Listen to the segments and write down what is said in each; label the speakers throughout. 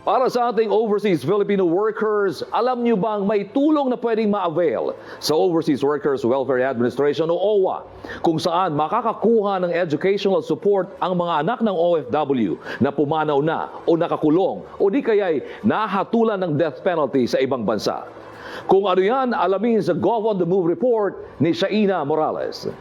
Speaker 1: Para sa ating overseas Filipino workers, alam nyo bang may tulong na pwedeng ma-avail sa Overseas Workers Welfare Administration o OWA, kung saan makakakuha ng educational support ang mga anak ng OFW na pumanaw na o nakakulong o di kaya'y nahatulan ng death penalty sa ibang bansa. Kung ano yan, alamin sa Gov on the Move report ni Shaina Morales.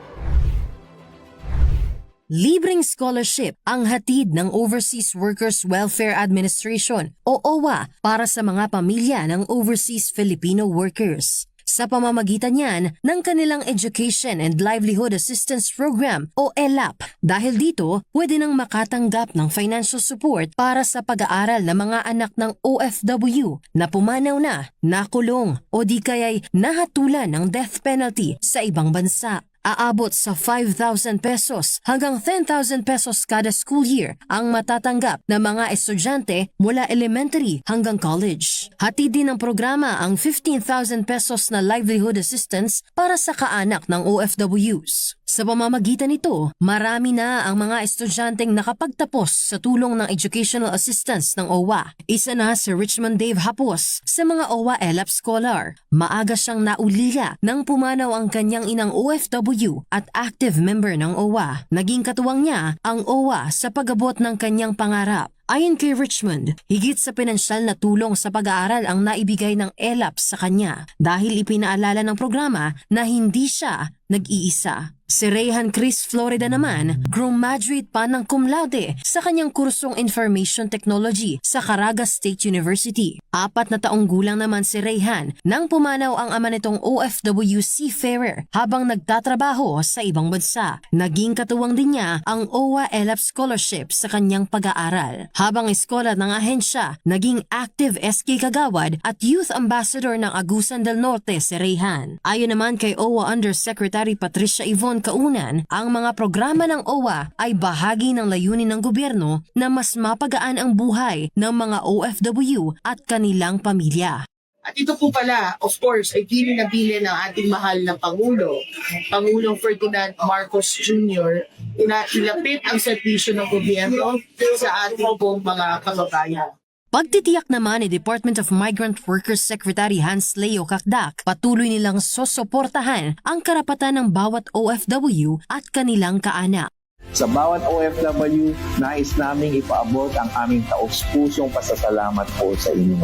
Speaker 2: Libreng scholarship ang hatid ng Overseas Workers Welfare Administration o OWA para sa mga pamilya ng Overseas Filipino Workers. Sa pamamagitan niyan ng kanilang Education and Livelihood Assistance Program o ELAP. Dahil dito, pwede nang makatanggap ng financial support para sa pag-aaral ng mga anak ng OFW na pumanaw na, nakulong o di kaya'y nahatulan ng death penalty sa ibang bansa. Aabot sa 5,000 pesos hanggang 10,000 pesos kada school year ang matatanggap ng mga estudyante mula elementary hanggang college. Hatid din ng programa ang 15,000 pesos na livelihood assistance para sa kaanak ng OFWs. Sa pamamagitan nito, marami na ang mga estudyanteng nakapagtapos sa tulong ng educational assistance ng OWA. Isa na si Richmond Dave Hapos sa mga OWA ELAP Scholar. Maaga siyang naulila nang pumanaw ang kanyang inang OFW at active member ng OWA. Naging katuwang niya ang OWA sa pag-abot ng kanyang pangarap. Ayon kay Richmond, higit sa pinansyal na tulong sa pag-aaral ang naibigay ng ELAP sa kanya dahil ipinaalala ng programa na hindi siya nag-iisa. Si Rayhan Chris Florida naman, graduate pa ng cum laude sa kanyang kursong Information Technology sa Caraga State University. 4 na taong gulang naman si Rayhan nang pumanaw ang ama nitong OFW seafarer habang nagtatrabaho sa ibang bansa. Naging katuwang din niya ang OWA ELAP Scholarship sa kanyang pag-aaral. Habang eskola ng ahensya, naging active SK Kagawad at Youth Ambassador ng Agusan del Norte si Rayhan. Ayon naman kay OWA Undersecretary Patricia Yvonne Kaunan, ang mga programa ng OWA ay bahagi ng layunin ng gobyerno na mas mapagaan ang buhay ng mga OFW at kanilang pamilya.
Speaker 3: At ito po pala, of course, ay bilin na bilin ng ating mahal na Pangulo, Pangulong Ferdinand Marcos Jr., na ilapit ang serbisyo ng gobyerno sa ating pong mga kababayan.
Speaker 2: Pagtitiyak naman ni Department of Migrant Workers Secretary Hans Leo Kakdak, patuloy nilang sosoportahan ang karapatan ng bawat OFW at kanilang kaanak.
Speaker 4: Sa bawat OFW, nais naming ipaabot ang aming taos-pusong pasasalamat po sa inyo.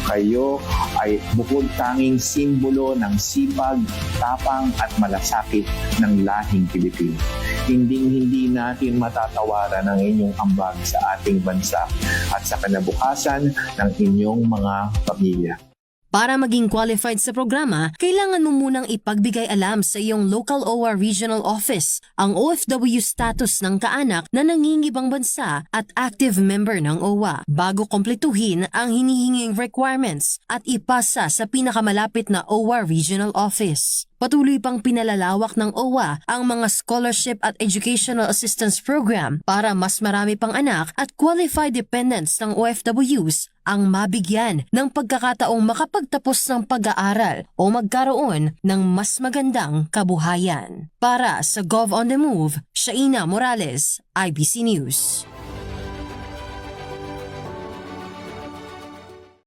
Speaker 4: Kayo ay bukod tanging simbolo ng sipag, tapang at malasakit ng lahing Pilipino. Hinding-hindi natin matatawaran ang inyong ambag sa ating bansa at sa kinabukasan ng inyong mga pamilya.
Speaker 2: Para maging qualified sa programa, kailangan mo munang ipagbigay alam sa iyong local OWA Regional Office ang OFW status ng kaanak na nangingibang bansa at active member ng OWA bago kompletuhin ang hinihinging requirements at ipasa sa pinakamalapit na OWA Regional Office. Patuloy pang pinalalawak ng OWA ang mga scholarship at educational assistance program para mas marami pang anak at qualified dependents ng OFWs ang mabigyan ng pagkakataong makapagtapos ng pag-aaral o magkaroon ng mas magandang kabuhayan. Para sa Gov on the Move, Shaina Morales, IBC News.